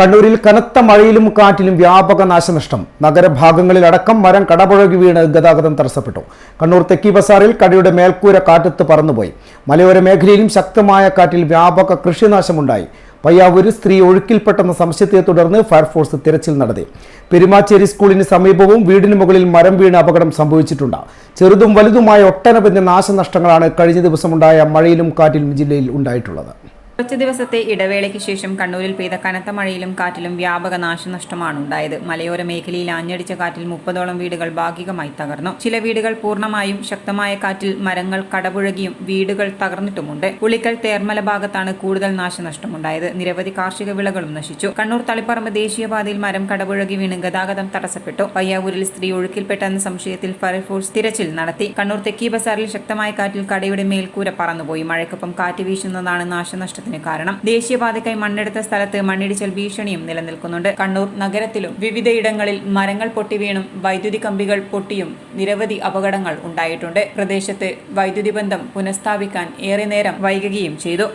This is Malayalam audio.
കണ്ണൂരിൽ കനത്ത മഴയിലും കാറ്റിലും വ്യാപക നാശനഷ്ടം. നഗരഭാഗങ്ങളിലടക്കം മരം കടപുഴകി വീണ് ഗതാഗതം തടസ്സപ്പെട്ടു. കണ്ണൂർ തെക്കി ബസാറിൽ കടയുടെ മേൽക്കൂര കാറ്റത്ത് പറന്നുപോയി. മലയോര മേഖലയിലും ശക്തമായ കാറ്റിൽ വ്യാപക കൃഷിനാശമുണ്ടായി. പയ്യാവൂരിൽ സ്ത്രീ ഒഴുക്കിൽപ്പെട്ടെന്ന സംശയത്തെ തുടർന്ന് ഫയർഫോഴ്സ് തിരച്ചിൽ നടത്തി. പെരുമാച്ചേരി സ്കൂളിന് സമീപവും വീടിന് മുകളിൽ മരം വീണ് അപകടം സംഭവിച്ചിട്ടുണ്ട്. ചെറുതും വലുതുമായ ഒട്ടനവധി നാശനഷ്ടങ്ങളാണ് കഴിഞ്ഞ ദിവസമുണ്ടായ മഴയിലും കാറ്റിലും ജില്ലയിൽ ഉണ്ടായിട്ടുള്ളത്. കുറച്ച് ദിവസത്തെ ഇടവേളയ്ക്ക് ശേഷം കണ്ണൂരിൽ പെയ്ത കനത്ത മഴയിലും കാറ്റിലും വ്യാപക നാശനഷ്ടമാണ് ഉണ്ടായത്. മലയോര മേഖലയിൽ ആഞ്ഞടിച്ച കാറ്റിൽ 30ഓളം വീടുകൾ ഭാഗികമായി തകർന്നു. ചില വീടുകൾ പൂർണ്ണമായും ശക്തമായ കാറ്റിൽ മരങ്ങൾ കടപുഴകിയും വീടുകൾ തകർന്നിട്ടുമുണ്ട്. ഉളിക്കൽ തേർമല ഭാഗത്താണ് കൂടുതൽ നാശനഷ്ടമുണ്ടായത്. നിരവധി കാർഷിക വിളകളും നശിച്ചു. കണ്ണൂർ തളിപ്പറമ്പ് ദേശീയപാതയിൽ മരം കടപുഴകി വീണ് ഗതാഗതം തടസ്സപ്പെട്ടു. പയ്യാവൂരിൽ സ്ത്രീ ഒഴുക്കിൽപ്പെട്ടെന്ന സംശയത്തിൽ ഫയർഫോഴ്സ് തിരച്ചിൽ നടത്തി. കണ്ണൂർ തെക്കി ബസാറിൽ ശക്തമായ കാറ്റിൽ കടയുടെ മേൽക്കൂര പറന്നുപോയി. മഴയ്ക്കൊപ്പം കാറ്റ് വീശുന്നതാണ് നാശനഷ്ടത്തിന് കാരണം. ദേശീയപാതയ്ക്കായി മണ്ണെടുത്ത സ്ഥലത്ത് മണ്ണിടിച്ചൽ ഭീഷണിയും നിലനിൽക്കുന്നുണ്ട്. കണ്ണൂർ നഗരത്തിലും വിവിധയിടങ്ങളിൽ മരങ്ങൾ പൊട്ടിവീണും വൈദ്യുതി കമ്പികൾ പൊട്ടിയും നിരവധി അപകടങ്ങൾ ഉണ്ടായിട്ടുണ്ട്. പ്രദേശത്ത് വൈദ്യുതി ബന്ധം പുനഃസ്ഥാപിക്കാൻ ഏറെ നേരം വൈകുകയും ചെയ്തു.